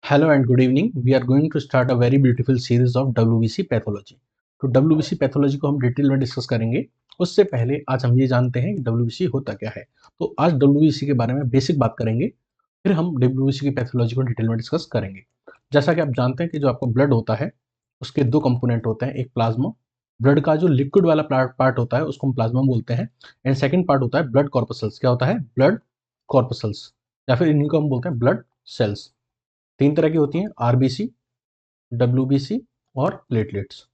Hello and good evening. We are going to start a very beautiful series of WBC pathology. तो WBC pathology को हम detail में discuss करेंगे। उससे पहले आज हम ये जानते हैं कि WBC होता क्या है। तो आज WBC के बारे में बेसिक बात करेंगे, फिर हम WBC की पैथोलॉजी को डिटेल में डिस्कस करेंगे। जैसा कि आप जानते हैं कि जो आपका ब्लड होता है उसके दो कंपोनेंट होते हैं, एक प्लाज्मा, ब्लड का जो लिक्विड वाला पार्ट होता है उसको हम प्लाज्मा बोलते हैं, एंड सेकेंड पार्ट होता है ब्लड कॉर्पसल्स। क्या होता है? ब्लड कॉर्पसल्स, या फिर इन्हीं को हम बोलते हैं ब्लड सेल्स। तीन तरह की होती हैं, आरबीसी, डब्ल्यूबीसी और प्लेटलेट्स।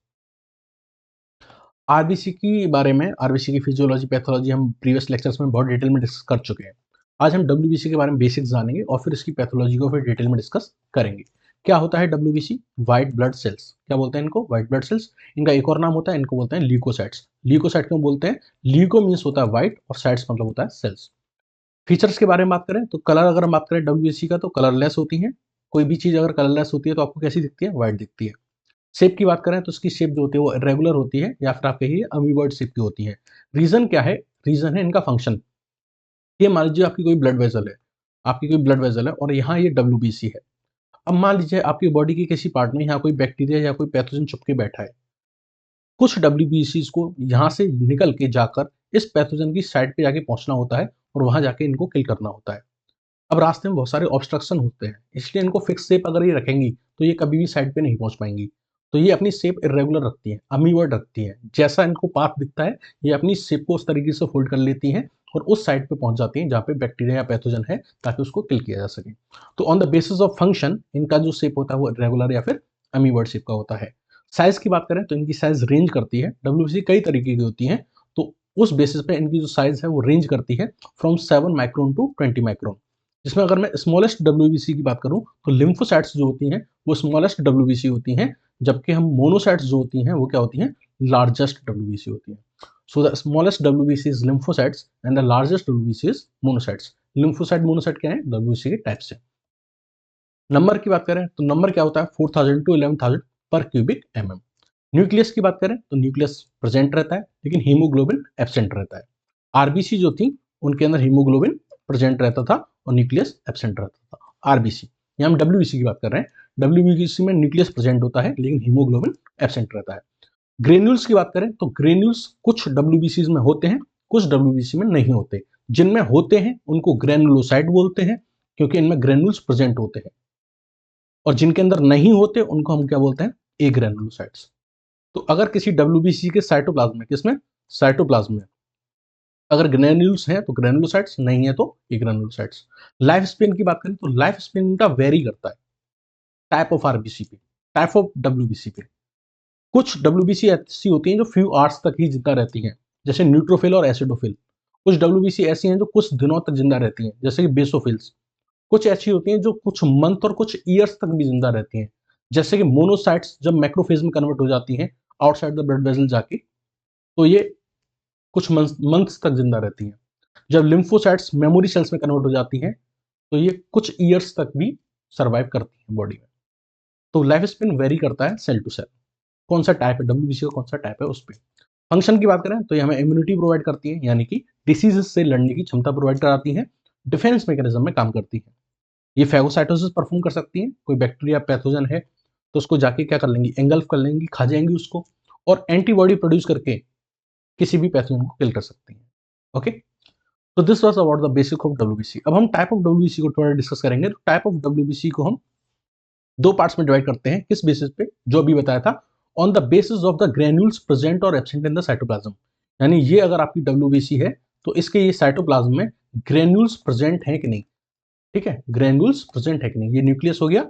आरबीसी की बारे में, आरबीसी की फिजियोलॉजी पैथोलॉजी हम प्रीवियस लेक्चर्स में बहुत डिटेल में डिस्कस कर चुके हैं। आज हम डब्ल्यूबीसी के बारे में बेसिक्स जानेंगे और फिर इसकी पैथोलॉजी को फिर डिटेल में डिस्कस करेंगे। क्या होता है डब्ल्यूबीसी? White blood cells. क्या बोलते हैं इनको? White blood cells. इनका एक और नाम होता है, इनको बोलते हैं ल्यूकोसाइट्स। ल्यूकोसाइट क्यों बोलते हैं? ल्यूको मीन्स होता है व्हाइट और साइट्स मतलब होता है सेल्स। फीचर्स के बारे में बात करें तो कलर, अगर हम बात करें डब्ल्यूबीसी का तो कलरलेस होती है। कोई भी चीज अगर कलरलेस होती है तो आपको कैसी दिखती है? व्हाइट दिखती है। शेप की बात करें तो इसकी शेप जो होती है वो इरेगुलर होती है, या फिर आप कहिए अमीबॉइड शेप की होती है। रीजन क्या है? रीजन है इनका फंक्शन। ये मान लीजिए आपकी कोई ब्लड वेसल है, आपकी कोई ब्लड वेसल है और यहाँ ये डब्ल्यूबीसी है। अब मान लीजिए आपकी बॉडी के किसी पार्ट में यहाँ कोई बैक्टीरिया या कोई पैथोजन छुप के बैठा है। कुछ डब्ल्यूबीसीज को यहाँ से निकल के जाकर इस पैथोजन की साइड पे जाके पहुंचना होता है और वहां जाके इनको किल करना होता है। अब रास्ते में बहुत सारे ऑब्स्ट्रक्शन होते हैं, इसलिए इनको फिक्स शेप अगर ये रखेंगी तो ये कभी भी साइड पे नहीं पहुंच पाएंगी। तो ये अपनी शेप इरेगुलर रखती है, अमीवर्ड रखती है। जैसा इनको पाथ दिखता है ये अपनी शेप को उस तरीके से फोल्ड कर लेती हैं और उस साइड पे पहुंच जाती हैं जहाँ पे बैक्टीरिया या पैथोजन है, ताकि उसको किल किया जा सके। तो on the basis of function इनका जो शेप होता है वो रेगुलर या फिर अमीवर्ड शेप का होता है। साइज की बात करें तो इनकी साइज रेंज करती है। डब्ल्यूबीसी कई तरीके की होती है, तो उस बेसिस पे इनकी जो साइज है वो रेंज करती है फ्रॉम 7 माइक्रोन टू 20 माइक्रोन। जिसमें अगर मैं स्मॉलेस्ट डब्ल्यूबीसी की बात करूं तो लिम्फोसाइट्स जो होती हैं वो स्मॉलेस्ट डब्ल्यूबीसी होती हैं, जबकि हम मोनोसाइट्स जो होती हैं वो क्या होती हैं? लार्जेस्ट डब्ल्यूबीसी होती हैं। So the smallest WBC is lymphocytes and the largest WBC is monocytes. Lymphocyte monocyte क्या है? डब्ल्यूबीसी के टाइप से। नंबर की बात करें तो नंबर क्या होता है? 4000 टू 11000 पर क्यूबिक एमएम। न्यूक्लियस की बात करें तो न्यूक्लियस प्रेजेंट रहता है लेकिन हीमोग्लोबिन एब्सेंट रहता है। आरबीसी जो थी उनके अंदर हीमोग्लोबिन प्रेजेंट रहता था और न्यूक्लियस एब्सेंट रहता था। आरबीसी, यहाँ हम डब्ल्यूबीसी की बात कर रहे हैं। डब्ल्यूबीसी में न्यूक्लियस प्रेजेंट होता है लेकिन हीमोग्लोबिन एब्सेंट रहता है। ग्रेन्यूल्स की बात करें तो ग्रेन्यूल्स कुछ डब्ल्यूबीसी में होते हैं, कुछ डब्ल्यूबीसी में नहीं होते। जिनमें होते हैं उनको ग्रेनुलोसाइट बोलते हैं, क्योंकि इनमें ग्रेन्यूल्स प्रेजेंट होते हैं। और जिनके अंदर नहीं होते उनको हम क्या बोलते हैं? ए ग्रेनुलोसाइट्स। तो अगर किसी डब्ल्यूबीसी के साइटोप्लाज्म में, किसमें? साइटोप्लाज्म में अगर ग्रेन्यूल्स हैं तो ग्रेनुलोसाइट्स, नहीं है तो ए ग्रेनुलोसाइट्स। लाइफ स्पेन की बात करें तो लाइफ स्पेन का वेरी करता है टाइप ऑफ आरबीसी पे, टाइप ऑफ डब्ल्यूबीसी पे। कुछ डब्ल्यूबीसी ऐसी होती हैं जो फ्यू आवर्स तक ही जिंदा रहती हैं, जैसे न्यूट्रोफिल और एसिडोफिल। कुछ डब्ल्यूबीसी ऐसी हैं जो कुछ दिनों तक जिंदा रहती हैं, जैसे कि बेसोफिल्स। कुछ ऐसी होती हैं जो कुछ मंथ और कुछ ईयर्स तक भी जिंदा रहती हैं, जैसे कि मोनोसाइट्स जब मैक्रोफेज में कन्वर्ट हो जाती हैं आउटसाइड द ब्लड वेसल जाके, तो ये कुछ मंथ्स तक जिंदा रहती हैं। जब लिम्फोसाइट्स मेमोरी सेल्स में कन्वर्ट हो जाती हैं तो ये कुछ ईयर्स तक भी सर्वाइव करती हैं बॉडी में। तो लाइफ स्पेन वेरी करता है सेल टू सेल। कौन सा टाइप है डब्ल्यूबीसी का, कौन सा टाइप है उस पर। फंक्शन की बात करें तो ये हमें इम्यूनिटी प्रोवाइड करती है, यानी कि डिसीजेस से लड़ने की क्षमता प्रोवाइड कराती है। डिफेंस मैकेनिज्म में काम करती है। ये फैगोसाइटोसिस परफॉर्म कर सकती है। कोई बैक्टीरिया पैथोजन है तो उसको जाके क्या कर लेंगी? एंगल्फ कर लेंगी, खा जाएंगी उसको, और एंटीबॉडी प्रोड्यूस करके किसी भी पैथोजन को किल कर सकती हैं। ओके, तो this was about the basic of WBC. अब हम टाइप ऑफ डब्ल्यूबीसी को थोड़ा डिस्कस करेंगे। तो टाइप ऑफ डब्ल्यूबीसी को हम दो पार्ट्स में डिवाइड करते हैं। किस बेसिस पे? जो अभी बताया था, on the basis of the granules present और एब्सेंट इन द साइटोप्लाज्म। यानी ये अगर आपकी डब्ल्यूबीसी है तो इसके ये साइटोप्लाज्म में ग्रेन्यूल्स प्रेजेंट हैं कि नहीं। ठीक है, ग्रेन्यूल्स प्रेजेंट है कि नहीं। ये न्यूक्लियस हो गया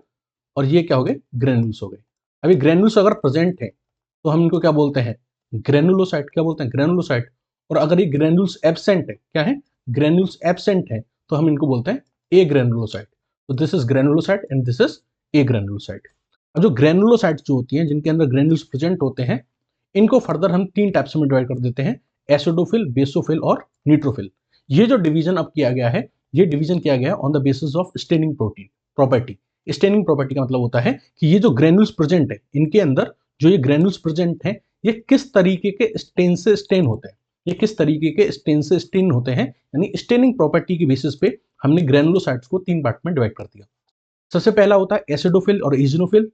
और ये क्या हो गए? ग्रेन्यूल्स हो गए। अभी ग्रेन्यूल्स अगर प्रेजेंट है तो हम इनको क्या बोलते हैं? ग्रेनुलोसाइट। क्या बोलते हैं? ग्रेनुलोसाइट। और अगर ये ग्रेन्यूल्स एब्सेंट है, क्या है? ग्रेन्यूल्स एब्सेंट है, तो हम इनको बोलते हैं ए ग्रेनुलोसाइट। तो this is granulocyte and this is a granulocyte. अब जो ग्रेनुलोसाइट जो होती हैं जिनके अंदर ग्रेन्यूल्स प्रेजेंट होते हैं, इनको फर्दर हम तीन टाइप्स में डिवाइड कर देते हैं, एसिडोफिल, बेसोफिल और न्यूट्रोफिल। ये जो डिवीजन अब किया गया है, ये डिवीजन किया गया है on the basis of staining protein property. Staining property का मतलब होता है कि ये जो ग्रेन्यूल्स प्रेजेंट है इनके अंदर, जो ये ग्रेन्यूल्स प्रेजेंट है, ये किस तरीके के स्टेन से स्टेन होते हैं, ये किस तरीके के स्टेन से स्टेन होते हैं। यानी स्टेनिंग प्रॉपर्टी की बेसिस पे हमने ग्रेनुलोसाइट्स को तीन पार्ट में डिवाइड कर दिया। सबसे पहला होता है एसिडोफिल और इजिनोफिल।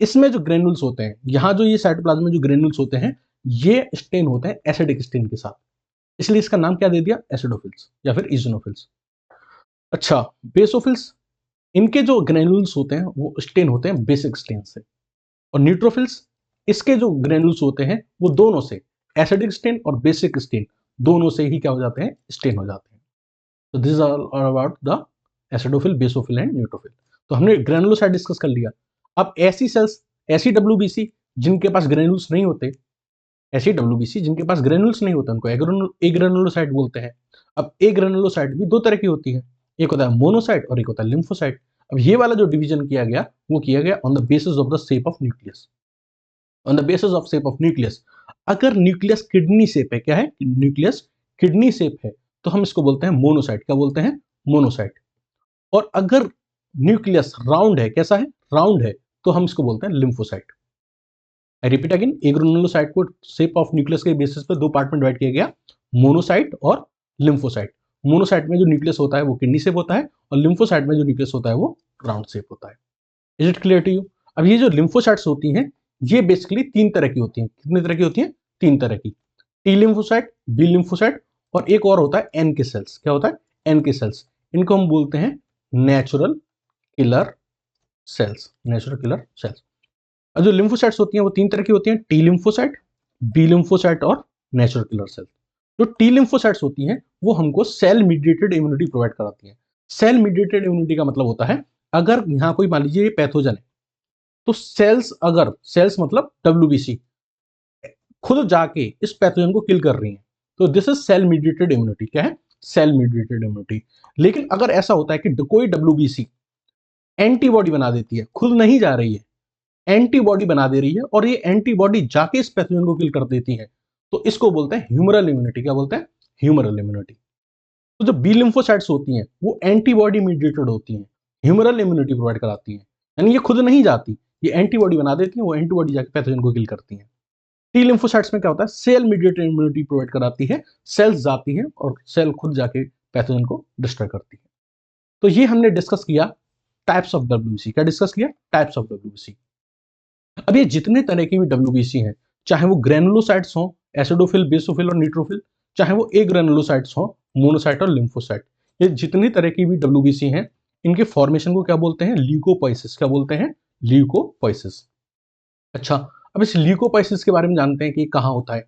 इसमें जो ग्रेनुल्स होते हैं, यहाँ जो ये साइटोप्लाज्म में जो ग्रेनुल्स होते हैं, ये स्टेन होते हैं एसिडिक स्टेन के साथ, इसलिए इसका नाम क्या दे दिया, एसिडोफिल्स या फिर इजिनोफिल्स। अच्छा, बेसोफिल्स, इनके जो ग्रेनुल्स होते हैं वो स्टेन होते हैं बेसिक स्टेन से। और न्यूट्रोफिल्स, इसके जो ग्रेनुल्स होते हैं वो दोनों से, एसिडिक स्टेन और बेसिक स्टेन दोनों से ही क्या हो जाते हैं, स्टेन हो जाते हैं। तो this are about the acidophil, basophil and neutrophil. तो हमने ग्रेनुलोसाइट डिस्कस कर लिया। अब ऐसी सेल्स, ऐसी डब्ल्यूबीसी जिनके पास ग्रेनुल्स नहीं होते, ऐसी डब्ल्यूबीसी जिनके पास ग्रेनुल्स नहीं होते, उनको एग्रेनुलोसाइट बोलते हैं। अब एग्रेनुलोसाइट भी दो तरह की होती है, एक होता है मोनोसाइट और एक होता है लिम्फोसाइट। अब ये वाला जो डिवीजन किया गया वो किया गया on the basis of the shape of nucleus, on the basis of shape of nucleus. अगर न्यूक्लियस किडनी शेप है, क्या है, न्यूक्लियस किडनी शेप है, तो हम इसको बोलते हैं मोनोसाइट। क्या बोलते हैं, मोनोसाइट। और अगर न्यूक्लियस राउंड है, कैसा है, राउंड है, तो हम इसको बोलते हैं lymphocyte. I repeat again, agranulocyte को शेप ऑफ न्यूक्लियस के बेसिस पे दो पार्ट में डिवाइड किया गया, मोनोसाइट और लिम्फोसाइट। मोनोसाइट में जो न्यूक्लियस होता है वो किडनी शेप होता है, और लिम्फोसाइट में जो न्यूक्लियस होता है वो राउंड शेप होता है। Is it clear to you? अब ये जो लिम्फोसाइट्स होती हैं, ये बेसिकली तीन तरह की होती हैं। कितनी तरह की होती हैं, तीन तरह की। टी लिम्फोसाइट, बी लिम्फोसाइट, और एक और होता है एन के सेल्स। क्या होता है, एन के सेल्स। इनको हम बोलते हैं natural killer sales, natural killer sales. और जो लिम्फोसाइट्स होती हैं वो तीन तरह की होती हैं, टी लिम्फोसाइट, बी लिम्फोसाइट और नेचुरल किलर सेल। जो टी लिम्फोसाइट्स होती हैं वो हमको सेल मीडिएटेड इम्यूनिटी प्रोवाइड कराती हैं। सेल मीडिएटेड इम्यूनिटी का मतलब होता है, अगर यहाँ कोई मान लीजिए ये पैथोजन है, तो सेल्स, अगर सेल्स मतलब डब्ल्यूबीसी खुद जाके इस पैथोजन को किल कर रही हैं, तो this is cell mediated immunity. क्या है, सेल मीडिएटेड इम्यूनिटी। लेकिन अगर ऐसा होता है कि कोई डब्ल्यूबीसी एंटीबॉडी बना देती है, खुद नहीं जा रही है, एंटीबॉडी बना दे रही है, और ये एंटीबॉडी जाके इस पैथोजन को किल कर देती है, तो इसको बोलते हैं ह्यूमरल इम्यूनिटी। क्या बोलते हैं, ह्यूमरल इम्यूनिटी। तो जो बी लिम्फोसाइट्स होती हैं वो एंटीबॉडी मीडिएटेड होती हैं, ह्यूमरल इम्यूनिटी प्रोवाइड कराती हैं, यानी ये खुद नहीं जाती, ये एंटीबॉडी बना देती हैं, वो एंटीबॉडी जाके पैथोजन को किल करती हैं। टी लिम्फोसाइट्स में क्या होता है, सेल मीडिएटेड इम्यूनिटी प्रोवाइड कराती है, सेल्स जाती हैं और सेल खुद जाके पैथोजन को डिस्ट्रॉय करती है। तो ये हमने डिस्कस किया टाइप्स ऑफ डब्ल्यूबीसी। क्या डिस्कस किया, टाइप्स ऑफ डब्ल्यूबीसी। अब ये जितने तरह की भी डब्ल्यूबीसी हैं, चाहे वो ग्रेनुलोसाइट्स हों, एसिडोफिल, बेसोफिल और न्यूट्रोफिल, चाहे वो एग्रेनुलोसाइट्स हों, मोनोसाइट और लिम्फोसाइट, ये जितनी तरह की भी डब्ल्यूबीसी हैं, इनके फॉर्मेशन को क्या बोलते हैं, ल्यूकोपोइसिस। क्या बोलते हैं, ल्यूकोपोइसिस। अच्छा, अब इस ल्यूकोपोइसिस के बारे में जानते हैं कि कहाँ होता है।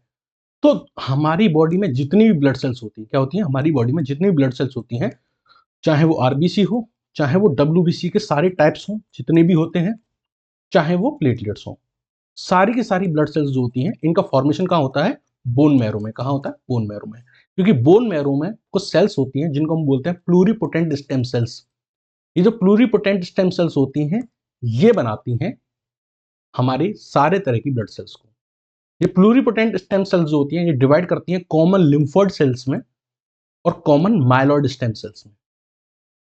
तो हमारी बॉडी में जितनी भी ब्लड सेल्स होती है, क्या होती है, हमारी बॉडी में जितनी भी ब्लड सेल्स होती हैं, चाहे वो आरबीसी हो, चाहे वो डब्ल्यूबीसी के सारे टाइप्स हों जितने भी होते हैं, चाहे वो प्लेटलेट्स हों, सारी की सारी ब्लड सेल्स जो होती हैं, इनका फॉर्मेशन कहाँ होता है, बोन मैरो में। कहाँ होता है, बोन मैरो में। क्योंकि बोन मैरो में कुछ सेल्स होती हैं जिनको हम बोलते हैं प्लूरिपोटेंट स्टेम सेल्स। ये जो प्लूरिपोटेंट स्टेम सेल्स होती हैं, ये बनाती हैं हमारे सारे तरह की ब्लड सेल्स को। ये प्लूरिपोटेंट स्टेम सेल्स जो होती हैं, ये डिवाइड करती हैं कॉमन लिम्फोइड सेल्स में और कॉमन माइलॉइड स्टेम सेल्स में।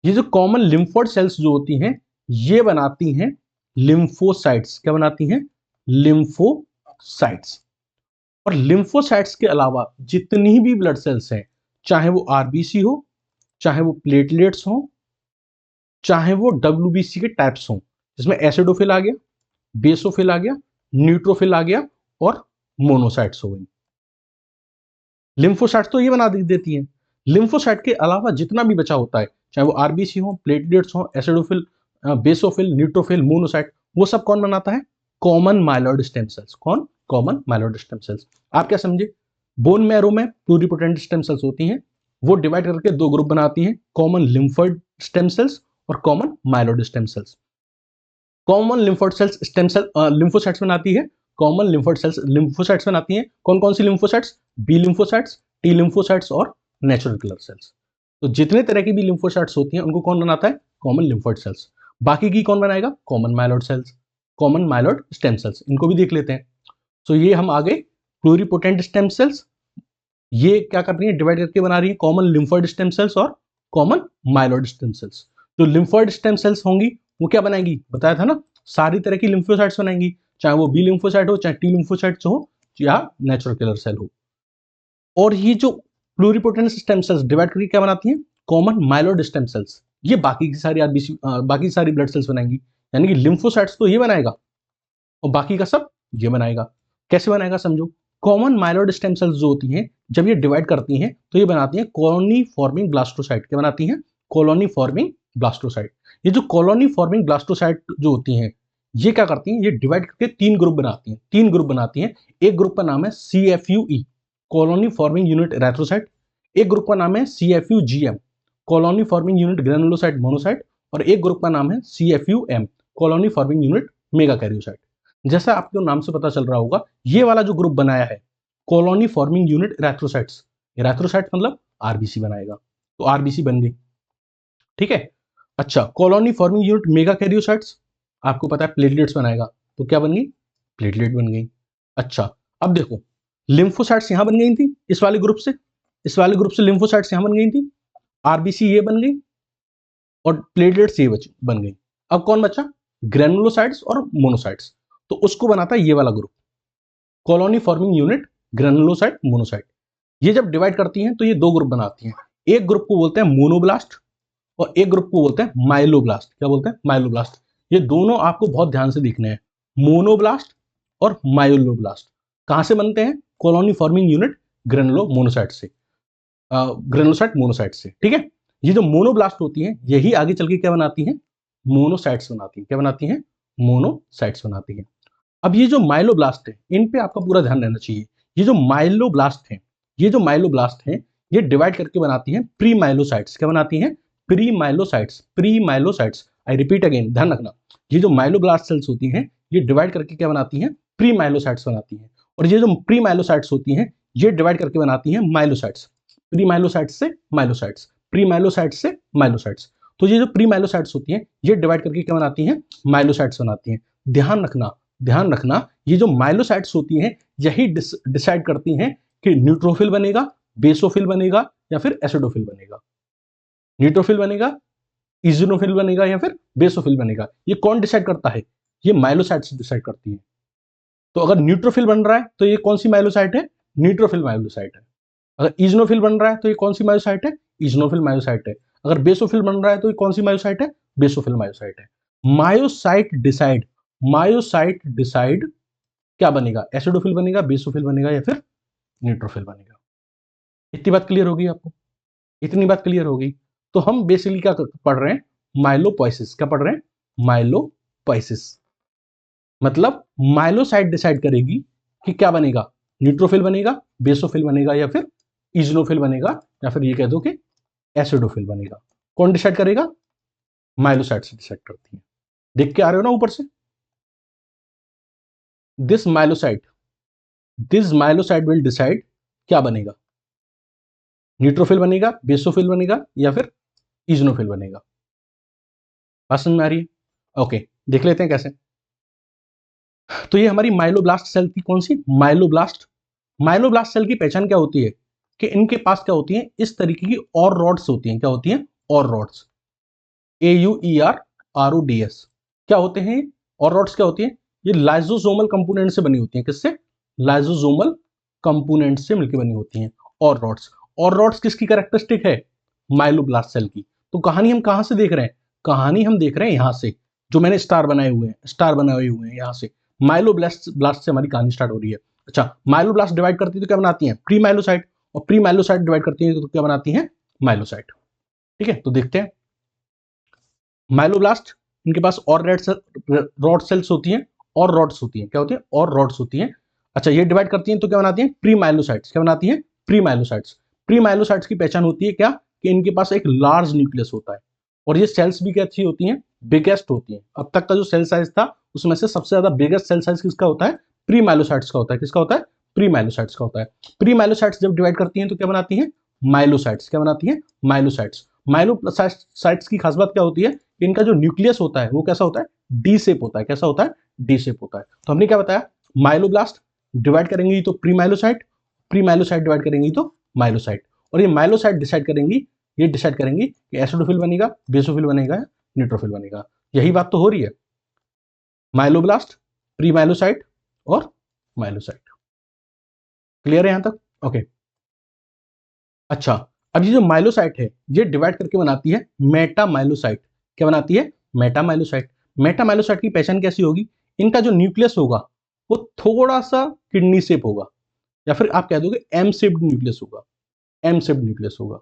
ये जो कॉमन लिम्फोइड सेल्स जो होती हैं, ये बनाती हैं लिम्फोसाइट्स। क्या बनाती हैं, लिम्फोसाइट्स। और लिम्फोसाइट्स के अलावा जितनी भी ब्लड सेल्स हैं, चाहे वो आरबीसी हो, चाहे वो प्लेटलेट्स हो, चाहे वो डब्ल्यूबीसी के टाइप्स हों, जिसमें एसिडोफिल आ गया, बेसोफिल आ गया, न्यूट्रोफिल आ गया और मोनोसाइट्स हो गई। लिम्फोसाइट्स तो ये बना देती हैं। लिम्फोसाइट के अलावा जितना भी बचा होता है, चाहे वो आरबीसी हो, प्लेटलेट्स हो, एसिडोफिल, बेसोफिल, न्यूट्रोफिल, मोनोसाइट, वो सब कौन बनाता है, कॉमन माइलॉइड स्टेम सेल्स। कौन, कॉमन माइलॉइड स्टेम सेल्स। आप क्या समझे, बोन मैरो में प्लूरिपोटेंट स्टेम सेल्स होती हैं, वो डिवाइड करके दो ग्रुप बनाती हैं, कॉमन लिम्फोइड स्टेम सेल्स और common myeloid stem cells. Common lymphoid cells stem cell lymphocytes बनाती है, कॉमन लिम्फोइड सेल्स लिम्फोसाइट्स बनाती हैं। कौन कौन सी lymphocytes, B lymphocytes, T lymphocytes और नेचुरल किलर सेल्स। तो जितने तरह की भी लिम्फोसाइट्स होती हैं, उनको कौन बनाता है, कॉमन लिम्फोइड सेल्स। बाकी की कौन बनाएगा, common myeloid cells, common myeloid stem cells. इनको भी देख लेते हैं। तो ये हम आगे प्लूरिपोटेंट स्टेम सेल्स, ये क्या कर रही है, डिवाइड करके बना रही है कॉमन लिम्फोइड स्टेम सेल्स और कॉमन माइलॉइड स्टेम सेल्स। जो लिम्फोइड स्टेम सेल्स होंगी वो क्या बनाएंगी, बताया था ना, सारी तरह की लिम्फोसाइट्स बनाएंगी, चाहे वो बी लिम्फोसाइट हो, चाहे टी लिम्फोसाइट्स हो, या नेचुरल किलर सेल हो। और ये जो प्लूरिपोटेंट स्टेम सेल्स डिवाइड करके क्या बनाती हैं, कॉमन माइलॉइड स्टेम सेल्स। ये बाकी की सारी आरबीसी बाकी सारी ब्लड सेल्स बनाएंगी, यानी कि लिम्फोसाइट्स तो ये बनाएगा और बाकी का सब ये बनाएगा। कैसे बनाएगा समझो। कॉमन माइलॉइड स्टेम सेल्स जो होती हैं, जब ये डिवाइड करती हैं तो ये बनाती हैं कॉलोनी फॉर्मिंग ब्लास्टोसाइट। क्या बनाती हैं? Colony forming blastocyte. ये जो कॉलोनी फॉर्मिंग ब्लास्टोसाइट जो होती हैं, ये क्या करती हैं? ये डिवाइड करके 3 ग्रुप बनाती हैं। 3 ग्रुप बनाती हैं। एक ग्रुप का नाम है CFUE, colony forming unit erythrocyte. एक ग्रुप का नाम है CFUGM, colony forming unit granulocyte monocyte. और एक ग्रुप का नाम है CFUM, colony forming unit megakaryocyte. जैसा आपको नाम से पता चल रहा होगा, ये वाला जो ग्रुप बनाया है colony forming unit erythrocytes, erythrocyte मतलब आरबीसी बनाएगा, तो आरबीसी बन गई। ठीक है। अच्छा, कॉलोनी फॉर्मिंग यूनिट मेगाकैरियोसाइट्स, आपको पता है प्लेटलेट्स बनाएगा, तो क्या बन गई? प्लेटलेट बन गई। अच्छा, अब देखो, लिम्फोसाइट्स यहां बन गई थी इस वाले ग्रुप से, इस वाले ग्रुप से लिम्फोसाइट्स यहां बन गई थी, आरबीसी ये बन गई और प्लेटलेट्स ये बन गई। अब कौन बचा? ग्रेनुलोसाइट्स और मोनोसाइट्स। तो उसको बनाता है ये वाला group, colony forming unit granulocyte monocyte. ये जब डिवाइड करती हैं तो ये 2 ग्रुप बनाती हैं। एक ग्रुप को बोलते हैं मोनोब्लास्ट और एक ग्रुप को बोलते हैं माइलोब्लास्ट। क्या बोलते हैं? माइलोब्लास्ट। ये दोनों आपको बहुत ध्यान से देखने हैं, मोनोब्लास्ट और माइलोब्लास्ट। कहां से बनते हैं? कॉलोनी फॉर्मिंग यूनिट ग्रेनुलो मोनोसाइट से, ग्रेनुलोसाइट मोनोसाइट से। ठीक है। ये जो मोनोब्लास्ट होती हैं, यही आगे चल के क्या बनाती हैं? मोनोसाइट्स बनाती हैं। क्या बनाती हैं? मोनोसाइट्स बनाती हैं। अब ये जो माइलोब्लास्ट है, इन पे आपका पूरा ध्यान रहना चाहिए। ये जो माइलोब्लास्ट है, ये जो माइलोब्लास्ट है, ये डिवाइड करके बनाती हैं प्री माइलोसाइट्स। क्या बनाती हैं? Pre माइलोसाइट्स। Pre माइलोसाइट्स, I repeat again, ध्यान रखना। ये जो माइलोब्लास्ट सेल्स होती हैं, ये डिवाइड करके क्या बनाती हैं? प्री माइलोसाइट्स बनाती हैं। और ये जो प्री माइलोसाइट्स होती हैं, ये डिवाइड करके बनाती हैं माइलोसाइट्स। प्री माइलोसाइट्स से माइलोसाइट्स, प्री माइलोसाइट्स से माइलोसाइट्स। तो ये जो प्री माइलोसाइट्स होती हैं, ये डिवाइड करके क्या बनाती हैं? माइलोसाइट्स बनाती हैं। ध्यान रखना, ध्यान रखना, ये जो माइलोसाइट्स होती हैं, यही डिसाइड करती हैं कि न्यूट्रोफिल बनेगा, बेसोफिल बनेगा या फिर एसिडोफिल बनेगा। न्यूट्रोफिल बनेगा, इजिनोफिल बनेगा या फिर बेसोफिल बनेगा। ये कौन डिसाइड करता है? ये माइलोसाइट्स डिसाइड करती हैं। तो अगर न्यूट्रोफिल बन रहा है तो ये कौन सी माइलोसाइट है? न्यूट्रोफिल माइलोसाइट है। अगर इजनोफिल बन रहा है तो ये कौन सी मायोसाइट है? इजनोफिल मायोसाइट है। अगर बेसोफिल बन रहा है तो ये कौन सी मायोसाइट है? बेसोफिल मायोसाइट है। मायोसाइट डिसाइड, मायोसाइट डिसाइड क्या बनेगा? एसिडोफिल बनेगा, बेसोफिल बनेगा या फिर न्यूट्रोफिल बनेगा। इतनी बात क्लियर होगी आपको? इतनी बात क्लियर होगी। तो हम बेसिकली क्या पढ़ रहे हैं? माइलोपोइसिस। क्या पढ़ रहे हैं? माइलोपोइसिस। मतलब माइलोसाइट डिसाइड करेगी कि क्या बनेगा, न्यूट्रोफिल बनेगा, बेसोफिल बनेगा या फिर इजनोफिल बनेगा या फिर ये कह दो कि एसिडोफिल बनेगा। कौन डिसाइड करेगा? माइलोसाइट से डिसाइड करती है। देख के आ रहे हो ना ऊपर से? दिस माइलोसाइट, दिस माइलोसाइट विल डिसाइड क्या बनेगा, न्यूट्रोफिल बनेगा, बेसोफिल बनेगा या फिर इजनोफिल बनेगा। बात समझ में आ रही है? ओके, देख लेते हैं कैसे। तो ये हमारी माइलोब्लास्ट सेल की कौन सी? माइलोब्लास्ट। माइलोब्लास्ट सेल की पहचान क्या होती है कि इनके पास क्या होती है? इस तरीके की और रॉड्स होती हैं। क्या होती हैं? और रॉड्स, AUERRODS। क्या होते हैं? और रॉड्स क्या होती हैं? ये लाइजोसोमल कंपोनेंट से बनी होती हैं। किससे? लाइजोसोमल कंपोनेंट से मिलकर बनी होती हैं और रॉड्स। और रॉड्स किसकी कैरेक्टरिस्टिक है? माइलोब्लास्ट सेल की। तो कहानी हम कहां से देख रहे हैं? कहानी हम देख रहे हैं यहां से, जो मैंने स्टार बनाए हुए हैं, स्टार बनाए हुए हैं यहां से। माइलोब्लास्ट ब्लास्ट से हमारी कहानी स्टार्ट हो रही है। अच्छा, माइलोब्लास्ट डिवाइड करती है तो क्या बनाती है? प्री माइलोसाइट। और प्री माइलोसाइट डिवाइड करती है तो क्या बनाती है? माइलोसाइट। ठीक है, तो देखते हैं। माइलोब्लास्ट, इनके पास और रॉड सेल्स होती हैं और रॉड्स होती हैं। क्या होती है? और रॉड्स होती हैं। अच्छा, ये डिवाइड करती हैं तो क्या बनाती हैं? प्री माइलोसाइट्स। क्या बनाती हैं? प्री माइलोसाइट्स। प्री माइलोसाइट्स की पहचान होती है क्या? कि इनके पास एक लार्ज न्यूक्लियस होता है और ये सेल्स भी क्या अच्छी होती हैं? बिगेस्ट होती हैं। अब तक का जो सेल साइज था उसमें से सबसे ज्यादा बिगेस्ट सेल साइज किसका होता है? प्री माइलोसाइट्स का होता है। किसका होता है? प्री माइलोसाइट्स का होता है। प्री माइलोसाइट्स जब डिवाइड करती हैं तो क्या बनाती हैं? माइलोसाइट्स। क्या बनाती हैं? माइलोसाइट्स। माइलोसाइट्स की खास बात क्या होती है? इनका जो न्यूक्लियस होता है वो कैसा होता है? डी शेप होता है। कैसा होता है? डी शेप होता है। तो हमने क्या बताया? माइलोब्लास्ट डिवाइड करेंगी तो प्री माइलोसाइट, प्री माइलोसाइट डिवाइड करेंगी तो माइलोसाइट। और ये माइलोसाइट डिसाइड करेंगी, ये डिसाइड करेंगी कि एसिडोफिल बनेगा, बेसोफिल बनेगा या न्यूट्रोफिल बनेगा। यही बात तो हो रही है। माइलोब्लास्ट, प्री माइलोसाइट और माइलोसाइट। क्लियर है यहां तक? ओके। अच्छा, अब ये जो माइलोसाइट है ये डिवाइड करके बनाती है मेटामाइलोसाइट। क्या बनाती है? मेटामाइलोसाइट। मेटामाइलोसाइट की पहचान कैसी होगी? इनका जो न्यूक्लियस होगा वो थोड़ा सा किडनी शेप होगा, या फिर आप कह दोगे एम शेप्ड न्यूक्लियस होगा। एम शेप्ड न्यूक्लियस होगा।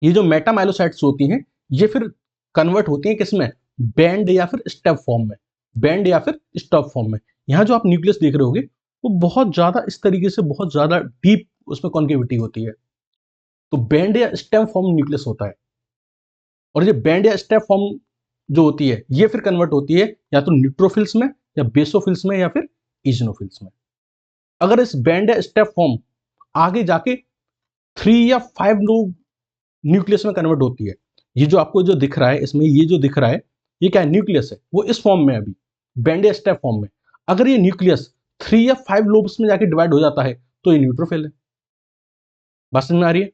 ये जो मेटामाइलोसाइट्स होती हैं ये फिर कन्वर्ट होती हैं किसमें? बैंड या फिर स्टेप फॉर्म में। बैंड या फिर स्टॉप फॉर्म में। यहाँ जो आप न्यूक्लियस देख रहे होगे वो बहुत ज्यादा इस तरीके से बहुत ज्यादा डीप उसमें कॉन्केविटी होती है। तो बैंड या स्टेम फॉर्म न्यूक्लियस होता है। और ये बैंड या स्टेप फॉर्म जो होती है ये फिर कन्वर्ट होती है या तो न्यूट्रोफिल्स में या बेसोफिल्स में या फिर इजनोफिल्स में। अगर इस बैंड या स्टेप फॉर्म आगे जाके 3 या 5 लोग न्यूक्लियस में कन्वर्ट होती है। ये जो आपको जो दिख रहा है इसमें, ये जो दिख रहा है ये क्या है? न्यूक्लियस है। वो इस फॉर्म में अभी बैंड या स्टेप फॉर्म में। अगर ये न्यूक्लियस 3 या 5 लोब्स में जाके डिवाइड हो जाता है तो ये न्यूट्रोफिल है। बात समझ में आ रही है?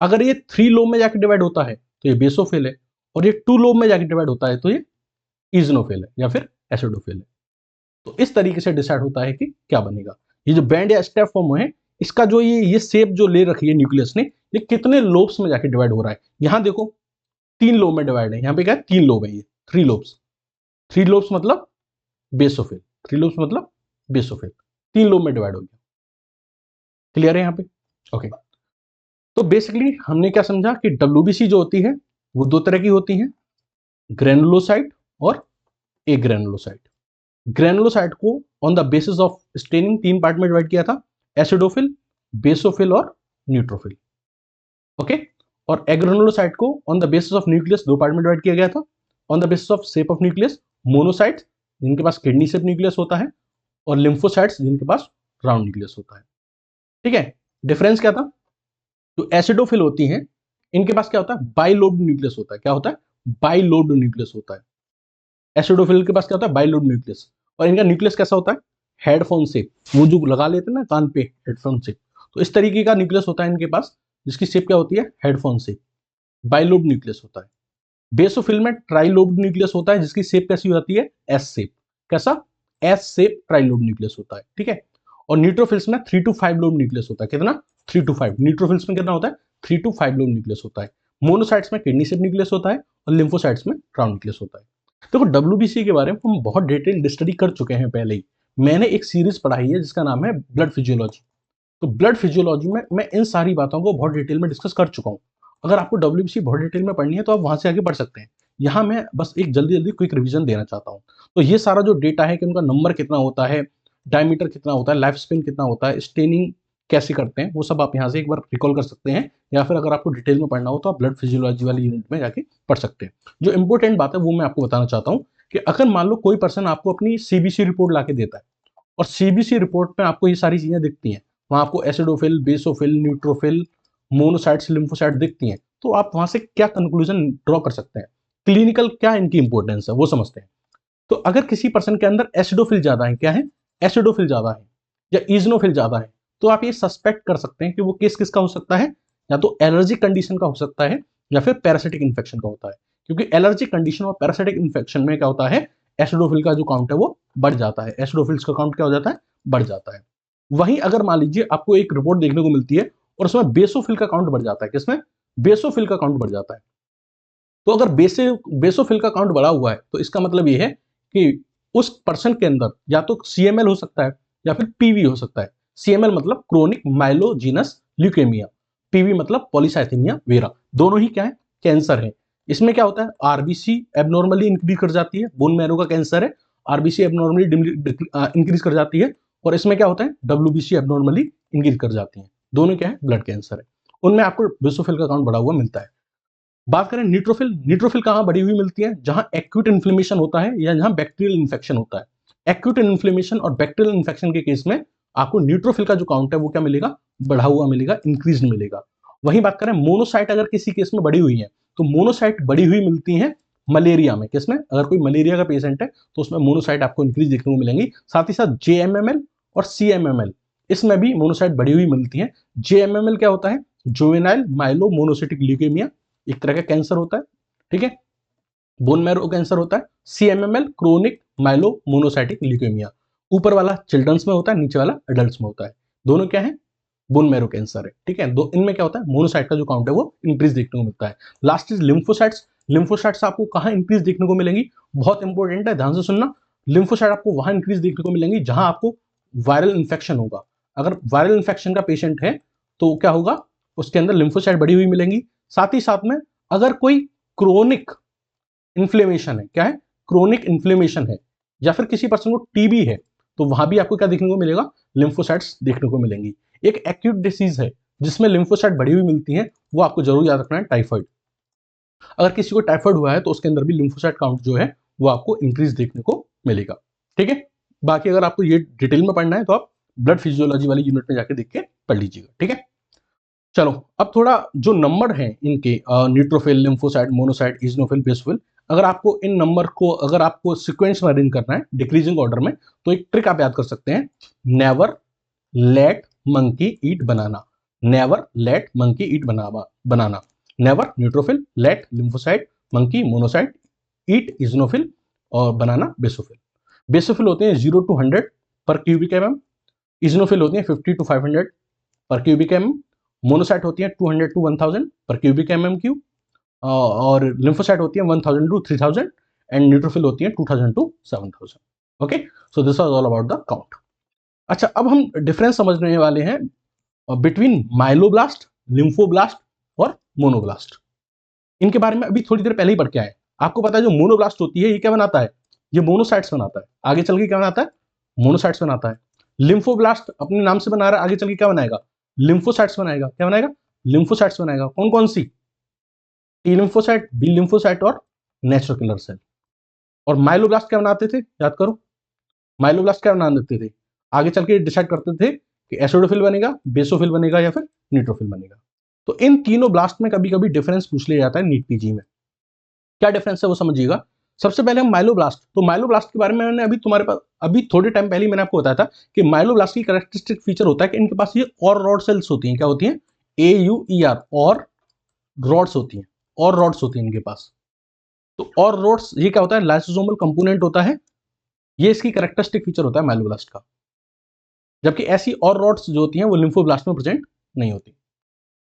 अगर ये 3 लोब में जाके डिवाइड होता है तो ये बेसोफिल है, और ये 2 लोब में जाके डिवाइड होता है तो ये इजनोफिल है या फिर एसिडोफिल है। तो इस तरीके से डिसाइड होता है कि क्या बनेगा। ये जो बैंड या स्टेप फॉर्म है इसका जो ये शेप जो ले रखी है न्यूक्लियस ने, ये कितने लोब्स में जाके डिवाइड हो रहा है। यहां देखो 3 लोब में डिवाइड है। यहाँ पे क्या है? 3 लोब है। ये 3 लोब्स। 3 लोब्स मतलब बेसोफिल। 3 लोब्स मतलब बेसोफिल। 3 लोब में डिवाइड हो गया। क्लियर है यहाँ पे? ओके। तो बेसिकली हमने क्या समझा कि डब्ल्यूबीसी जो होती है वो 2 तरह की होती है, ग्रेनुलोसाइट और ए ग्रेनुलोसाइट। ग्रेनुलोसाइट को on the basis of staining 3 part में डिवाइड किया था, एसिडोफिल, बेसोफिल और न्यूट्रोफिल। ओके। और एग्रेनुलोसाइट को on the basis of nucleus 2 part में डिवाइड किया गया था, on the basis of shape of nucleus, monocytes जिनके पास किडनी शेप न्यूक्लियस होता है, और लिम्फोसाइट्स जिनके पास राउंड न्यूक्लियस होता है। ठीक है। डिफरेंस क्या था? जो एसिडोफिल होती हैं इनके पास क्या होता है? बाइलोब्ड न्यूक्लियस होता है। क्या होता है? बाइलोब्ड न्यूक्लियस होता है। एसिडोफिल के पास क्या होता है? Bilobed nucleus. और इनका न्यूक्लियस कैसा होता है? Headphone shape. वो जो लगा लेते हैं ना कान पे, हेडफोन शेप, तो इस तरीके का न्यूक्लियस होता है इनके पास, जिसकी शेप क्या होती है? Headphone shape. बाइलोब्ड न्यूक्लियस होता है। बेसोफिल में ट्राइलोब्ड न्यूक्लियस होता है, जिसकी शेप कैसी होती है? S shape. कैसा? एस शेप ट्राइलोब्ड न्यूक्लियस होता है। ठीक है। और न्यूट्रोफिल्स में 3 to 5 लोब न्यूक्लियस होता है। कितना? 3 to 5। न्यूट्रोफिल्स में कितना होता है? 3 to 5 लोब न्यूक्लियस होता है। मोनोसाइट्स में किडनी शेप न्यूक्लियस होता है, और लिम्फोसाइट्स में राउंड न्यूक्लियस होता है। देखो डब्ल्यूबीसी के बारे में हम बहुत डिटेल स्टडी कर चुके हैं पहले ही। मैंने एक सीरीज पढ़ाई है जिसका नाम है ब्लड फिजियोलॉजी। तो ब्लड फिजियोलॉजी में मैं इन सारी बातों को बहुत डिटेल में डिस्कस कर चुका हूँ। अगर आपको डब्ल्यूबीसी बहुत डिटेल में पढ़नी है तो आप वहां से आगे पढ़ सकते हैं। यहाँ मैं बस एक जल्दी जल्दी क्विक रिवीजन देना चाहता हूँ। तो ये सारा जो डेटा है कि उनका नंबर कितना होता है, डायमीटर कितना होता है, लाइफ स्पेन कितना होता है, स्टेनिंग कैसे करते हैं, वो सब आप यहाँ से एक बार रिकॉल कर सकते हैं। या फिर अगर आपको डिटेल में पढ़ना हो तो आप ब्लड फिजियोलॉजी वाली यूनिट में जाके पढ़ सकते हैं। जो इंपॉर्टेंट बात है वो मैं आपको बताना चाहता हूँ कि अगर मान लो कोई पर्सन आपको अपनी सीबीसी रिपोर्ट ला देता है, और सीबीसी रिपोर्ट में आपको ये सारी चीजें दिखती हैं, वहां आपको acidophil, basophil, neutrophil, monocytes, lymphocyte दिखती हैं, तो आप वहां से क्या कंक्लूजन ड्रॉ कर सकते हैं, क्लिनिकल क्या इनकी इंपॉर्टेंस है वो समझते हैं। तो अगर किसी पर्सन के अंदर एसिडोफिल ज्यादा है, क्या है? एसिडोफिल ज्यादा है या इजनोफिल ज्यादा है, तो आप ये सस्पेक्ट कर सकते हैं कि वो केस किसका हो सकता है? या तो एलर्जी कंडीशन का हो सकता है या फिर पैरासिटिक इन्फेक्शन का होता है। क्योंकि एलर्जी कंडीशन और पैरासिटिक इन्फेक्शन में क्या होता है? एसिडोफिल का जो काउंट है वो बढ़ जाता है। एसिडोफिल्स का काउंट क्या हो जाता है? बढ़ जाता है। वहीं अगर मान लीजिए आपको एक रिपोर्ट देखने को मिलती है और उसमें बेसोफिल का काउंट बढ़ जाता है। किसमें? बेसोफिल का काउंट बढ़ जाता है। तो अगर बेसोफिल का काउंट बढ़ा हुआ है तो इसका मतलब ये है कि उस पर्सन के अंदर या तो सीएमएल हो सकता है या फिर पीवी हो सकता है। सीएमएल मतलब क्रोनिक माइलोजीनस ल्यूकेमिया, पीवी मतलब पॉलीसाइथेमिया वेरा। दोनों ही क्या है? कैंसर है। इसमें क्या होता है? आरबीसी एबनॉर्मली इंक्रीज कर जाती है। बोन मैरो का कैंसर है, आरबीसी एबनॉर्मली इंक्रीज कर जाती है। और इसमें क्या होता है? डब्ल्यूबीसी एबनॉर्मली इंक्रीज कर जाती है। दोनों क्या है? ब्लड कैंसर है। उनमें आपको बेसोफिल का काउंट बढ़ा हुआ मिलता है। बात करें न्यूट्रोफिल, न्यूट्रोफिल कहां बढ़ी हुई मिलती है? जहां एक्यूट इन्फ्लेमेशन होता है या जहां बैक्टीरियल इन्फेक्शन होता है। एक्यूट इन्फ्लेमेशन और बैक्टीरियल इन्फेक्शन के केस में आपको न्यूट्रोफिल का जो काउंट है वो क्या मिलेगा? बढ़ा हुआ मिलेगा, इंक्रीज मिलेगा। वहीं बात करें मोनोसाइट अगर किसी केस में बढ़ी हुई है, तो मोनोसाइट बढ़ी हुई मिलती है मलेरिया में। किसमें? अगर कोई मलेरिया का पेशेंट है तो उसमें मोनोसाइट आपको इंक्रीज देखने को मिलेंगी। साथ ही साथ जेएमएमएल और सीएमएमएल, इसमें भी मोनोसाइट बढ़ी हुई मिलती है। जेएमएमएल क्या होता है? जुवेनाइल माइलो मोनोसिटिक ल्यूकेमिया, एक तरह का कैंसर होता है। ठीक है। बोन मैरो कैंसर होता है। सीएमएमएल क्रोनिक माइलो मोनोसाइटिक ल्यूकेमिया, ऊपर वाला चिल्ड्रंस में होता है, नीचे वाला एडल्ट्स में होता है। दोनों क्या है? बोन मैरो कैंसर है, ठीक है। दो इनमें क्या होता है, मोनोसाइट का जो काउंट है वो इंक्रीज देखने को मिलता है। Last is lymphocytes. लिम्फोसाइट्स आपको कहाँ इंक्रीज देखने को मिलेंगी, बहुत इंपॉर्टेंट है, ध्यान से सुनना। लिम्फोसाइट आपको वहां इंक्रीज देखने को मिलेंगी जहां आपको वायरल इन्फेक्शन होगा। अगर वायरल इन्फेक्शन का पेशेंट है तो क्या होगा, उसके अंदर लिम्फोसाइट बढ़ी हुई मिलेंगी। साथ ही साथ में अगर कोई क्रोनिक इन्फ्लेमेशन है, क्या है, क्रोनिक इन्फ्लेमेशन है, या फिर किसी पर्सन को टीबी है, तो वहां भी आपको क्या देखने को मिलेगा, लिम्फोसाइट्स देखने को मिलेंगी। एक एक्यूट डिसीज है जिसमें लिम्फोसाइट बढ़ी हुई मिलती है, वो आपको जरूर याद रखना है, टाइफाइड। अगर किसी को टाइफाइड हुआ है तो उसके अंदर भी लिम्फोसाइट काउंट जो है वो आपको इंक्रीज देखने को मिलेगा, ठीक है। बाकी अगर आपको ये डिटेल में पढ़ना है तो आप ब्लड फिजियोलॉजी वाली यूनिट में जाके देख के पढ़ लीजिएगा, ठीक है। चलो अब थोड़ा जो नंबर है इनके, neutrophil, lymphocyte, monocyte, eosinophil, basophil, अगर आपको इन नंबर को, अगर आपको सीक्वेंस में अरेंज करना है डिक्रीजिंग ऑर्डर में, तो एक ट्रिक आप याद कर सकते हैं, never let monkey eat banana. Never let monkey eat banana. Never neutrophil, let lymphocyte, monkey monocyte, eat eosinophil, और बनाना बेसोफिल। बेसोफिल होते हैं 0 to 100 पर क्यूबिक एमएम, इजनोफिल होती हैं 50 to 500 पर क्यूबिक एमएम, मोनोसाइट होती है 200 to 1000 पर क्यूबिक एमएम क्यू, और लिम्फोसाइट होती है 1000 to 3000, एंड न्यूट्रोफिल होती है 2000 to 7000। Okay, so this was all about the count. अच्छा, अब हम डिफरेंस समझने वाले हैं बिटवीन माइलोब्लास्ट, लिम्फोब्लास्ट और मोनोब्लास्ट। इनके बारे में अभी थोड़ी देर पहले ही पढ़ के आए। आपको पता है जो मोनोब्लास्ट होती है ये क्या बनाता है, ये मोनोसाइट्स बनाता है। आगे चल के क्या बनाता है, मोनोसाइट्स बनाता है। लिम्फोब्लास्ट अपने नाम से बना रहा है, आगे चल के क्या बनाएगा, लिम्फोसाइट्स बनाएगा। क्या बनाएगा, लिम्फोसाइट्स बनाएगा। कौन कौन सी, टी लिम्फोसाइट, बी लिम्फोसाइट और नेचुरल किलर सेल। और माइलोब्लास्ट क्या बनाते थे, याद करो, माइलोब्लास्ट क्या बना देते थे, आगे चल के डिसाइड करते थे कि एसिडोफिल बनेगा, बेसोफिल बनेगा या फिर न्यूट्रोफिल बनेगा। तो इन तीनों ब्लास्ट में कभी कभी डिफरेंस पूछ लिया जाता है नीट पीजी में। क्या डिफरेंस है वो समझिएगा। सबसे पहले हम माइलोब्लास्ट, तो माइलोब्लास्ट के बारे में मैंने अभी तुम्हारे पास अभी थोड़े टाइम पहले मैंने आपको बताया था कि माइलोब्लास्ट की कैरेक्टरिस्टिक फीचर होता है कि इनके पास ये और रॉड सेल्स होती हैं। क्या होती हैं, AUER, और रॉड्स होती हैं, और रॉड्स होती हैं इनके पास। तो और रॉड्स ये क्या होता है, लाइसोसोमल कंपोनेंट होता है, ये इसकी कैरेक्टरिस्टिक फीचर होता है माइलोब्लास्ट का। जबकि ऐसी और रॉड्स जो होती हैं वो लिम्फोब्लास्ट में प्रेजेंट नहीं होती।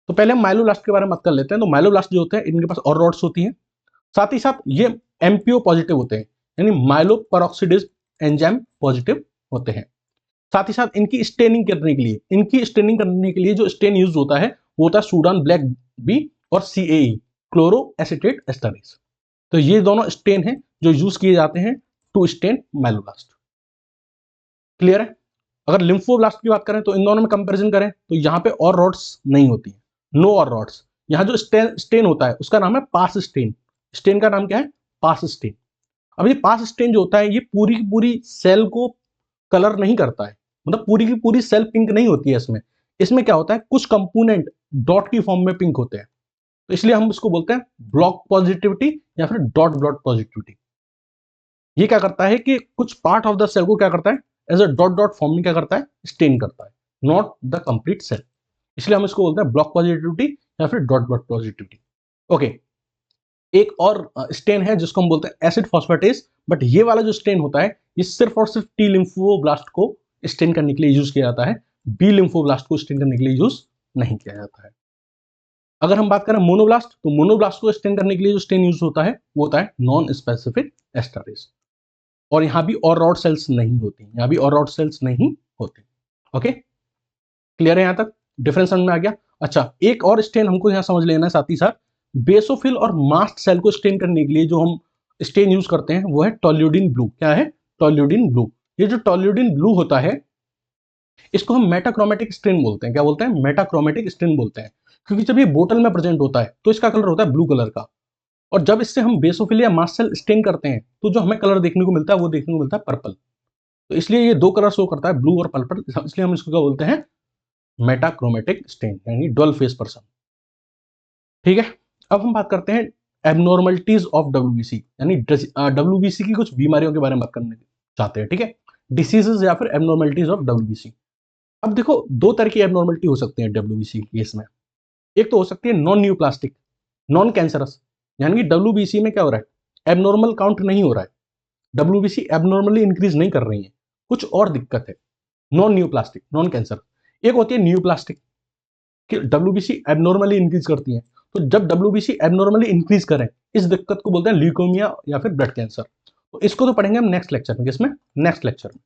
तो पहले हम माइलोब्लास्ट के बारे में बात कर लेते हैं। तो माइलोब्लास्ट जो होते हैं इनके पास और रॉड्स होती हैं, साथ ही साथ ये MPO पॉजिटिव होते हैं, यानी माइलो पेरोक्सिडेज एंजाइम पॉजिटिव होते हैं। साथ ही साथ इनकी स्टेनिंग करने के लिए, जो स्टेन यूज होता है वो होता है सूडान ब्लैक बी और CAE, क्लोरो एसिटेट एस्टरेज। तो ये दोनों स्टेन हैं जो यूज किए जाते हैं टू स्टेन माइलोब्लास्ट। क्लियर है। अगर लिम्फोब्लास्ट की बात करें तो इन दोनों में कंपैरिजन करें तो यहाँ पे और रॉड्स नहीं होती है, नो और रॉड्स। यहाँ जो स्टेन होता है उसका नाम है पास स्टेन। स्टेन का नाम क्या है, पास स्टेन। अब ये पास स्टेन जो होता है ये पूरी की पूरी सेल को कलर नहीं करता है, मतलब पूरी की पूरी सेल पिंक नहीं होती है इसमें। इसमें क्या होता है, कुछ कंपोनेंट डॉट की फॉर्म में पिंक होते हैं, तो इसलिए हम इसको बोलते हैं ब्लॉक पॉजिटिविटी या फिर डॉट ब्लॉट पॉजिटिविटी। ये क्या करता है कि कुछ पार्ट ऑफ द सेल को क्या करता है, as a dot dot form में क्या करता है, स्टेन करता है, नॉट द कंप्लीट सेल। इसलिए हम इसको बोलते हैं ब्लॉक पॉजिटिविटी या फिर डॉट ब्लॉट पॉजिटिविटी। ओके, एक और स्टेन है जिसको हम बोलते हैं एसिड फॉस्फेटेज, बट ये वाला जो स्टेन होता है ये सिर्फ और सिर्फ टी लिम्फोब्लास्ट को स्टेन करने के लिए यूज किया जाता है, बी लिम्फोब्लास्ट को स्टेन करने के लिए यूज नहीं किया जाता है। अगर हम बात करें मोनोब्लास्ट, तो मोनोब्लास्ट को स्टेन करने के लिए जो स्टेन यूज होता है वो होता है नॉन स्पेसिफिक एस्टरेज। और यहाँ भी और रॉड सेल्स नहीं होती, यहाँ भी और रॉड सेल्स नहीं होती। ओके, क्लियर है यहाँ तक, डिफरेंस समझ में आ गया। अच्छा, एक और स्टेन हमको यहाँ समझ लेना है साथ ही साथ, बेसोफिल और मास्ट सेल को स्टेन करने के लिए जो हम स्टेन यूज करते हैं वो है टोल्यूडिन ब्लू। क्या है, टोल्यूडिन ब्लू। ये जो टोल्यूडिन ब्लू होता है इसको हम मेटाक्रोमेटिक स्टेन बोलते हैं। क्या बोलते हैं, मेटाक्रोमेटिक स्टेन बोलते हैं, क्योंकि जब ये बोतल में प्रेजेंट होता है तो इसका कलर होता है ब्लू कलर का, और जब इससे हम बेसोफिल या मास्ट सेल स्टेन करते हैं तो जो हमें कलर देखने को मिलता है वो देखने को मिलता है पर्पल। तो इसलिए ये दो कलर शो करता है, ब्लू और पर्पल, इसलिए हम इसको क्या बोलते हैं, मेटाक्रोमेटिक स्टेन, यानी डुअल फेस पर्सन। ठीक है, अब हम बात करते हैं एबनॉर्मलिटीज ऑफ WBC, यानी WBC की कुछ बीमारियों के बारे में बात करने चाहते हैं। ठीक है, डिसीजेज या फिर एबनॉर्मलिटीज ऑफ WBC। अब देखो, दो तरह की एबनॉर्मलिटी हो सकती है WBC केस में। एक तो हो सकती है नॉन न्यूप्लास्टिक, नॉन कैंसरस, यानी कि WBC में क्या हो रहा है, एबनॉर्मल काउंट नहीं हो रहा है, WBC एबनॉर्मली इंक्रीज नहीं कर रही है, कुछ और दिक्कत है, नॉन न्यूप्लास्टिक, नॉन कैंसर। एक होती है न्यूप्लास्टिक, कि डब्ल्यूबीसी एबनॉर्मली इंक्रीज करती हैं। तो जब डब्ल्यूबीसी एबनॉर्मली इंक्रीज करें, इस दिक्कत को बोलते हैं ल्यूकेमिया या फिर ब्लड कैंसर। तो इसको तो पढ़ेंगे हम नेक्स्ट लेक्चर में, किसमें, नेक्स्ट लेक्चर में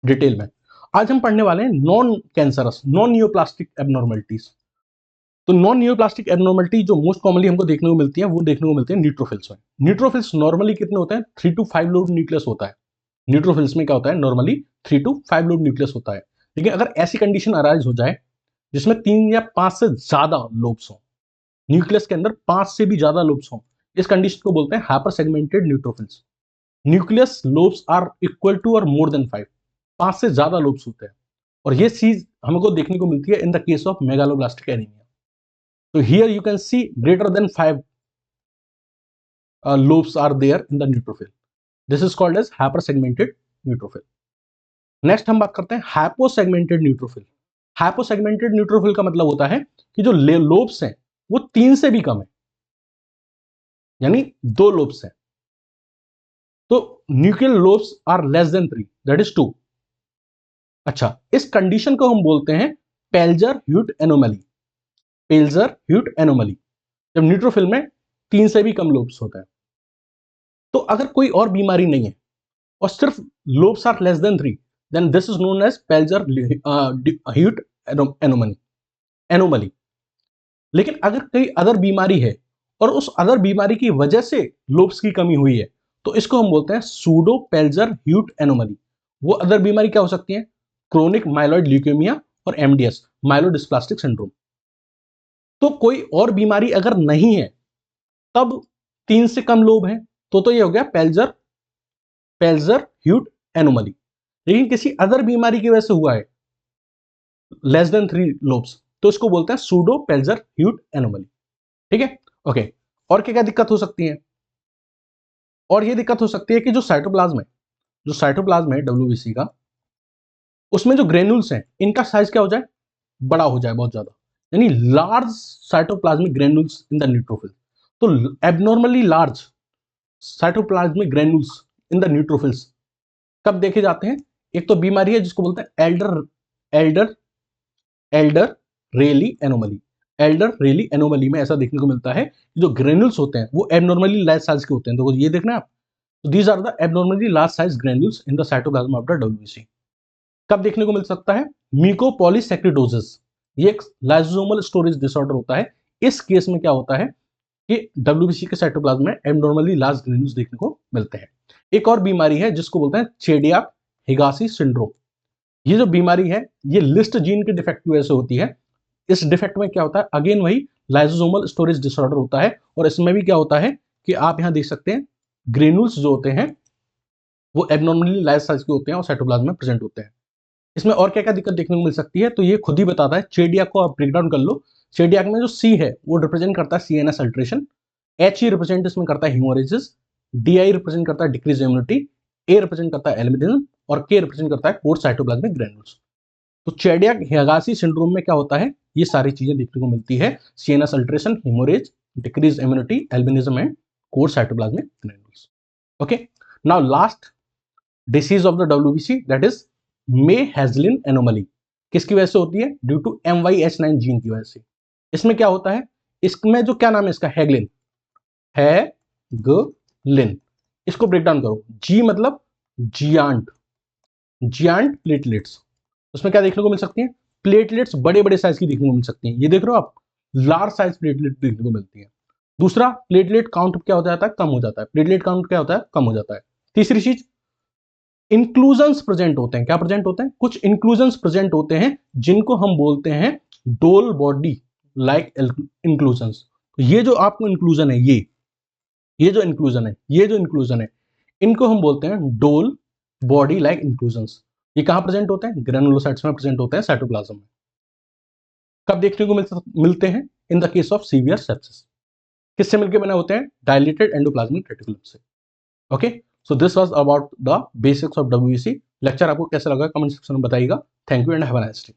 डिटेल में। आज हम पढ़ने वाले हैं non cancerous, non neoplastic abnormalities. तो नॉन न्यूप्लास्टिक एबनॉर्मलिटी जो मोस्ट कॉमनली हमको देखने को मिलती है, वो देखने को मिलते हैं न्यूट्रोफिल्स में। न्यूट्रोफिल्स नॉर्मली कितने होते हैं, 3 to 5 लोब न्यूक्लियस होता है। न्यूट्रोफिल्स में क्या होता है, नॉर्मली 3 to 5 लोब न्यूक्लियस होता है। लेकिन अगर ऐसी कंडीशन अराइज हो जाए जिसमें 3 या 5 से ज्यादा लोब्स हो, न्यूक्लियस के अंदर 5 से भी ज्यादा लोब्स हो, इस कंडीशन को बोलते हैं hyper segmented neutrophils. Nucleus lobes are equal to और मोर देन 5, 5 से ज्यादा लोब्स होते हैं। और ये चीज हमको देखने को मिलती है in the case of megaloblastic anaemia. तो here you can see greater than 5 lobes are there in the neutrophil. This is called as hypersegmented neutrophil. Next हम बात करते हैं हाइपोसेगमेंटेड न्यूट्रोफिल। हाइपोसेगमेंटेड न्यूट्रोफिल का मतलब होता है कि जो लोब्स हैं वो 3 से भी कम है, यानी 2 लोब्स हैं। तो nuclear lobes are less than 3, that is 2। अच्छा, इस कंडीशन को हम बोलते हैं Pelger Huet anomaly. Pelger Huet anomaly, जब न्यूट्रोफिल में 3 से भी कम लोब्स होते हैं। तो अगर कोई और बीमारी नहीं है और सिर्फ lobes are less than 3, then this is known as Pelger Huet anomaly. लेकिन अगर कोई अदर बीमारी है और उस अदर बीमारी की वजह से लोब्स की कमी हुई है, तो इसको हम बोलते हैं सूडो पेल्जर ह्यूट एनोमली। वो अदर बीमारी क्या हो सकती है, क्रोनिक माइलॉइड ल्यूकेमिया और एमडीएस, माइलोडिस्प्लास्टिक सिंड्रोम। तो कोई और बीमारी अगर नहीं है तब 3 से कम लोब है, तो ये हो गया पेल्जर ह्यूट एनोमली। लेकिन किसी अदर बीमारी की वजह से हुआ है लेस देन 3 लोब्स, तो इसको बोलते हैं सूडो पेल्जर ह्यूट एनोमली। ठीक है, ओके। और क्या क्या दिक्कत हो सकती है, और ये दिक्कत हो सकती है कि जो साइटोप्लाज्म है डब्ल्यूबीसी का, उसमें जो ग्रेन्यूल्स हैं इनका साइज क्या हो जाए, बड़ा हो जाए बहुत ज्यादा, यानी large cytoplasmic granules in the neutrophil. तो abnormally large cytoplasmic granules in the neutrophils कब देखे जाते हैं, एक तो बीमारी है जिसको बोलते हैं एल्डर रेली एनोमली। एल्डर रेली एनोमली में ऐसा देखने को मिलता है कि जो ग्रेन्यूल्स होते हैं वो एबनॉर्मली लार्ज साइज के होते हैं। तो ये देखना है आप, these are the abnormally large size granules in the cytoplasm of the WBC. कब देखने को मिल सकता है, म्यूकोपॉलीसैक्रिडोसिस, ये एक लाइसोसोमल स्टोरेज डिसऑर्डर होता है। इस केस में क्या होता है कि डब्ल्यूबीसी के साइटोप्लाज्म में एबनॉर्मली लार्ज ग्रेन्यूल्स देखने को मिलते हैं। एक और बीमारी है जिसको बोलते हैं चेडियाक हिगासी सिंड्रोम। ये जो बीमारी है ये लिस्ट जीन के डिफेक्ट की वजह से होती है। इस डिफेक्ट में क्या होता है, अगेन वही लाइसोसोमल स्टोरेज डिसऑर्डर होता है। और इसमें भी क्या होता है कि आप यहां देख सकते हैं ग्रेन्यूल्स जो होते हैं वो एबनॉर्मली लार्ज साइज के होते हैं और साइटोप्लाज्म में प्रेजेंट होते हैं। इसमें और क्या क्या दिक्कत देखने को मिल सकती है, तो ये खुद ही बताता है। चेडियाक को आप ब्रेक डाउन कर लो। चेडियाक में जो सी है वो रिप्रेजेंट करता है CNS alteration, H E represent इसमें करता है ह्यूमरेजेस, डी आई रिप्रेजेंट करता है डिक्रीज इम्यूनिटी, ए रिप्रेजेंट करता है एल्बिनिज्म और के रिप्रेजेंट करता है पोस्ट साइटोप्लाज्मिक ग्रेन्यूल्स। तो चेडियाक हिगासी सिंड्रोम में क्या होता है, ये सारी चीजें देखने को मिलती है, CNS alteration, haemorrhage, decrease immunity, albinism and core cytoplasmic granules. Okay, now last disease of the WBC that is May Hegglin anomaly. किसकी वजह से होती है, ड्यू टू MYH9 जीन की वजह से। इसमें क्या होता है, इसमें जो क्या नाम है इसका, हैगलिन, हैगलिन। इसको ब्रेक डाउन करो, जी मतलब जियांट प्लेटलेट्स। उसमें क्या देखने को मिल सकती है, प्लेटलेट्स बड़े बड़े साइज की देखने को मिल सकती हैं। ये देख रहे हो आप, लार्ज साइज प्लेटलेट देखने को मिलती है। दूसरा, प्लेटलेट काउंट क्या हो जाता है, कम हो जाता है। प्लेटलेट काउंट क्या होता है, कम हो जाता है। तीसरी चीज, इंक्लूजन्स प्रेजेंट होते हैं। क्या प्रेजेंट होते हैं, कुछ इंक्लूजन्स प्रेजेंट होते हैं जिनको हम बोलते हैं डोल बॉडी लाइक इंक्लूजन्स। तो ये जो आपको इंक्लूजन है, ये जो इंक्लूजन है, इनको हम बोलते हैं डोल बॉडी लाइक इंक्लूजन्स। ये कहां प्रेजेंट होते हैं, ग्रेनुलोसाइट्स में प्रेजेंट होते हैं, साइटोप्लाज्म में। कब देखने को मिलते हैं, इन the case of severe sepsis. किससे मिलकर बने होते हैं, डायलेटेड एंडोप्लाज्मिक रेटिकुलम से। Okay, so this was about the basics of WBC. Lecture आपको कैसा लगा कमेंट सेक्शन में बताइएगा। Thank you and have a nice day.